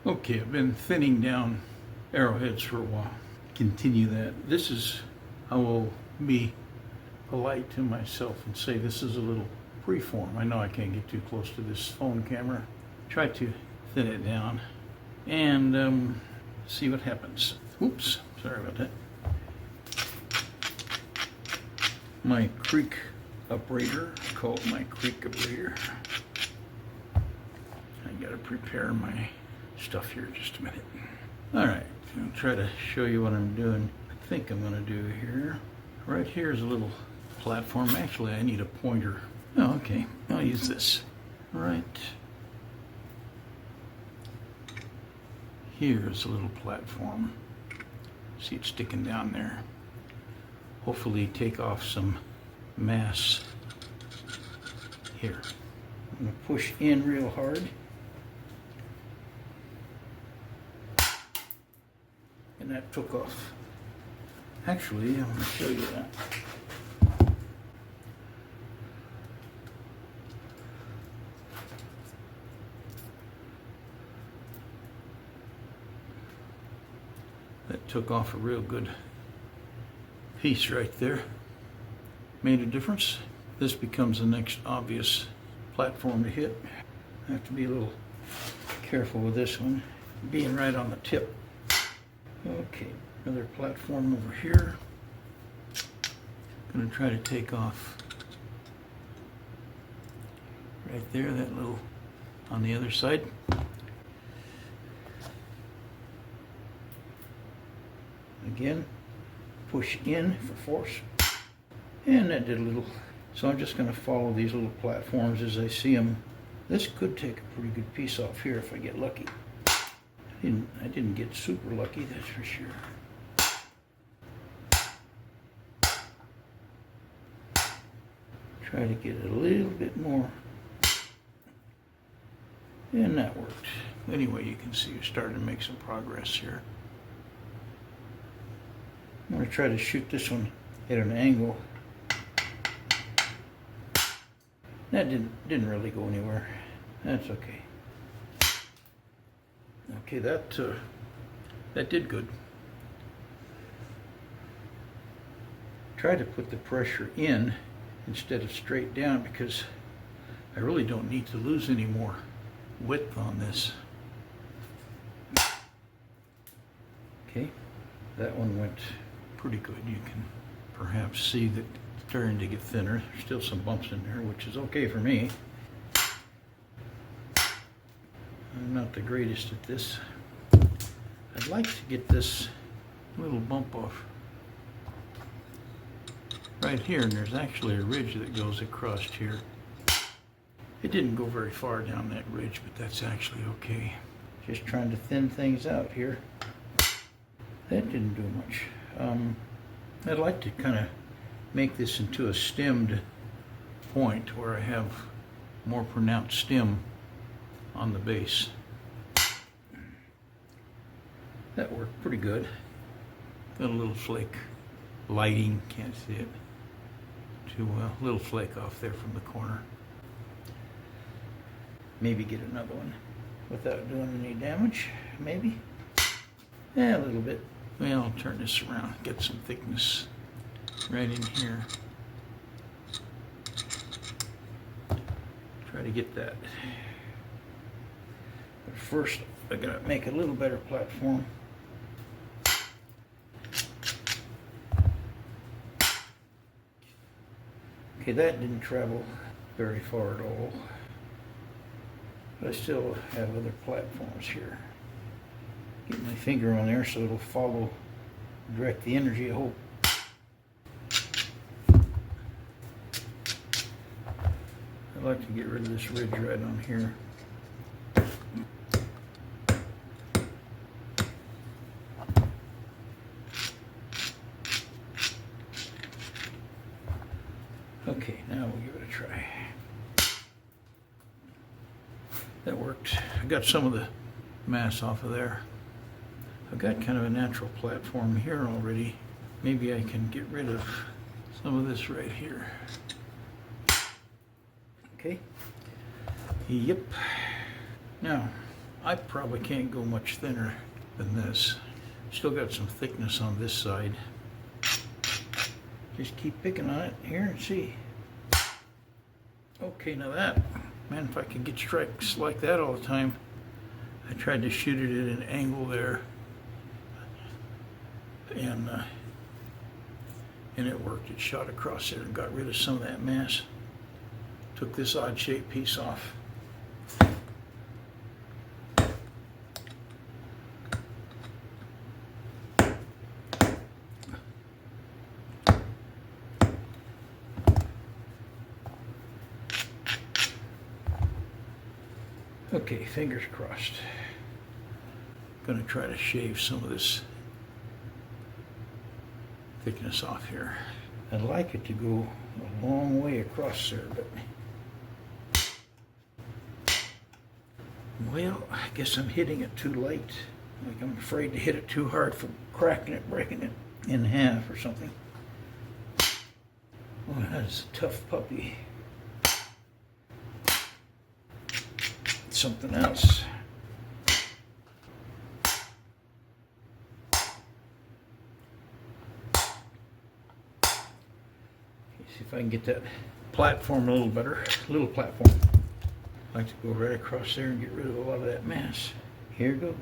Okay, I've been thinning down arrowheads for a while. Continue that. This is, I will be polite to myself and say this is a little preform. I know I can't get too close to this phone camera. Try to thin it down and see what happens. Oops, sorry about that. My creek uprater, call it my creek uprater. I gotta prepare my stuff here just a minute. Alright, I'll try to show you what I'm doing. I think I'm gonna do here. Right here is a little platform. Actually, I need a pointer. Oh, okay, I'll use this. Right here's a little platform. See it sticking down there. Hopefully take off some mass here. I'm gonna push in real hard. And that took off. Actually, I'm going to show you that. That took off a real good piece right there. Made a difference. This becomes the next obvious platform to hit. I have to be a little careful with this one, being right on the tip. Okay, another platform over here. Going to try to take off right there, that little on the other side. Again, push in for force. And that did a little. So I'm just going to follow these little platforms as I see them. This could take a pretty good piece off here if I get lucky. I didn't get super lucky, that's for sure. Try to get a little bit more. And that worked. Anyway, you can see you're starting to make some progress here. I'm going to try to shoot this one at an angle. That didn't really go anywhere. That's okay. Okay, that did good. Try to put the pressure in instead of straight down because I really don't need to lose any more width on this. Okay, that one went pretty good. You can perhaps see that it's starting to get thinner. There's still some bumps in there, which is okay for me. I'm not the greatest at this. I'd like to get this little bump off right here, and there's actually a ridge that goes across here. It didn't go very far down that ridge, but that's actually okay. Just trying to thin things out here. That didn't do much. I'd like to kind of make this into a stemmed point where I have more pronounced stem on the base. That worked pretty good. Got a little flake. Lighting, can't see it too well. A little flake off there from the corner. Maybe get another one without doing any damage, maybe. Yeah, a little bit. Well, I'll turn this around, get some thickness right in here. Try to get that. But first, I gotta make a little better platform. Okay, that didn't travel very far at all. But I still have other platforms here. Get my finger on there so it'll follow, direct the energy, I hope. I'd like to get rid of this ridge right on here. Okay, now we'll give it a try. That worked. I got some of the mass off of there. I've got kind of a natural platform here already. Maybe I can get rid of some of this right here. Okay. Yep. Now, I probably can't go much thinner than this. Still got some thickness on this side. Just keep picking on it here and see. Okay, now that, man, if I could get strikes like that all the time. I tried to shoot it at an angle there, and it worked. It shot across there and got rid of some of that mass. Took this odd shaped piece off. Okay, fingers crossed. Gonna try to shave some of this thickness off here. I'd like it to go a long way across there, but well, I guess I'm hitting it too late. Like I'm afraid to hit it too hard for cracking it, breaking it in half or something. Oh, that is a tough puppy. Something else. See if I can get that platform a little better. Little platform. I like to go right across there and get rid of a lot of that mass. Here goes.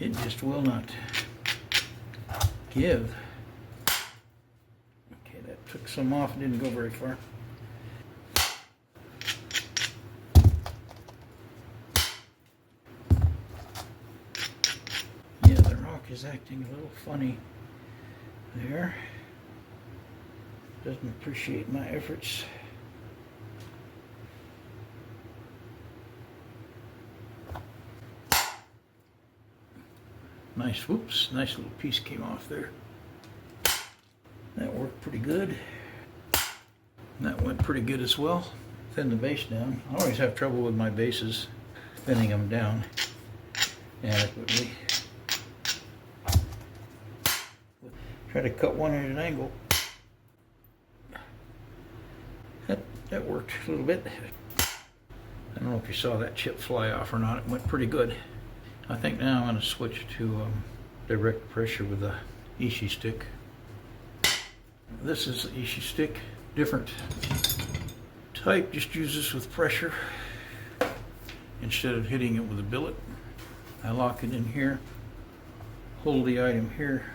It just will not give. Okay, that took some off and didn't go very far. Is acting a little funny there. Doesn't appreciate my efforts. Nice, whoops, nice little piece came off there. That worked pretty good. That went pretty good as well. Thin the base down. I always have trouble with my bases, thinning them down adequately. Try to cut one at an angle. That worked a little bit. I don't know if you saw that chip fly off or not. It went pretty good. I think now I'm going to switch to direct pressure with the Ishi stick. This is the Ishi stick. Different type, just use this with pressure instead of hitting it with a billet. I lock it in here, hold the item here,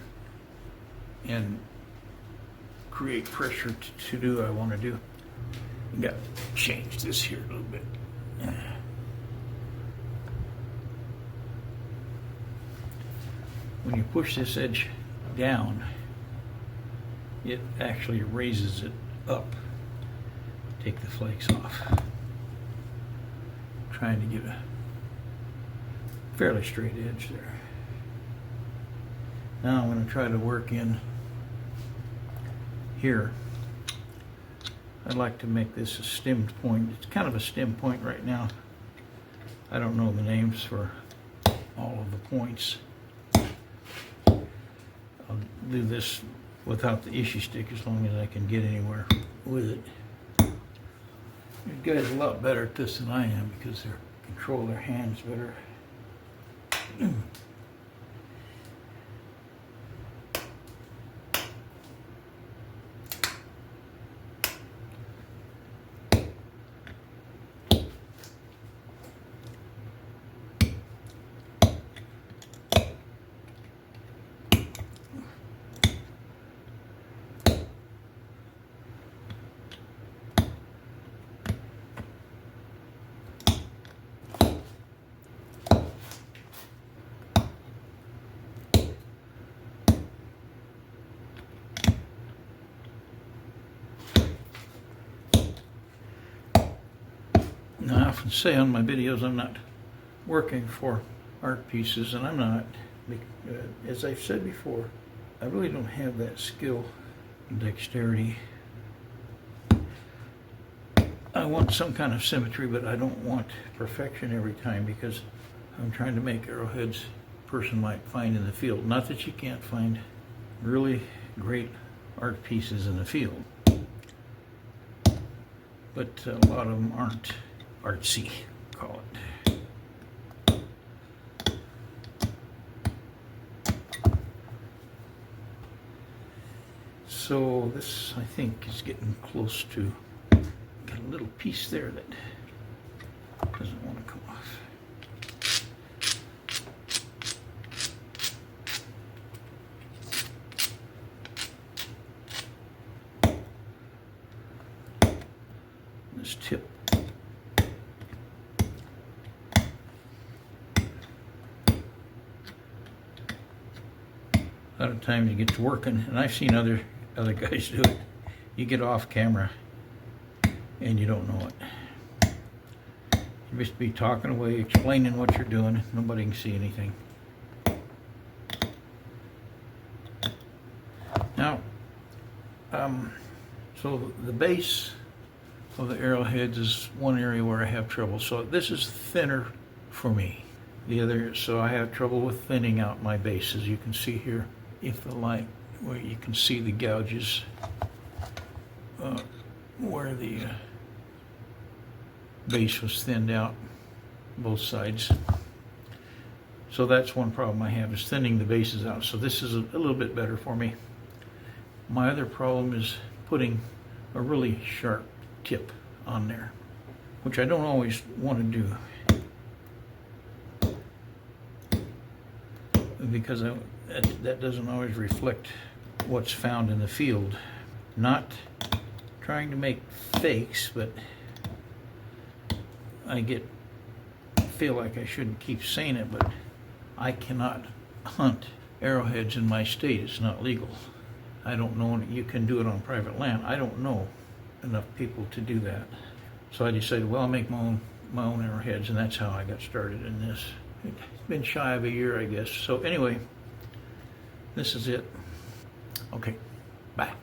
and create pressure to do what I want to do. You got to change this here a little bit. When you push this edge down, it actually raises it up. Take the flakes off. Trying to get a fairly straight edge there. Now I'm going to try to work in here. I'd like to make this a stemmed point. It's kind of a stem point right now. I don't know the names for all of the points. I'll do this without the Ishi stick as long as I can get anywhere with it. These guys are a lot better at this than I am because they control their hands better. Now, I often say on my videos I'm not working for art pieces, and I'm not. As I've said before, I really don't have that skill and dexterity. I want some kind of symmetry, but I don't want perfection every time because I'm trying to make arrowheads a person might find in the field. Not that you can't find really great art pieces in the field, but a lot of them aren't artsy, call it. So this, I think, is getting close to, got a little piece there that doesn't want to come off. This tip. A lot of times you get to working, and I've seen other guys do it. You get off camera and you don't know it. You just be talking away, explaining what you're doing. Nobody can see anything. Now, so the base of the arrowheads is one area where I have trouble. So this is thinner for me. The other, so I have trouble with thinning out my base, as you can see here. If the light, where you can see the gouges, where the base was thinned out, both sides. So that's one problem I have, is thinning the bases out. So this is a little bit better for me. My other problem is putting a really sharp tip on there, which I don't always want to do, because that doesn't always reflect what's found in the field. Not trying to make fakes, but I feel like I shouldn't keep saying it, but I cannot hunt arrowheads in my state. It's not legal. I don't know, you can do it on private land. I don't know enough people to do that. So I decided, well, I'll make my own arrowheads, and that's how I got started in this. It's been shy of a year, I guess. So anyway, this is it. Okay, bye.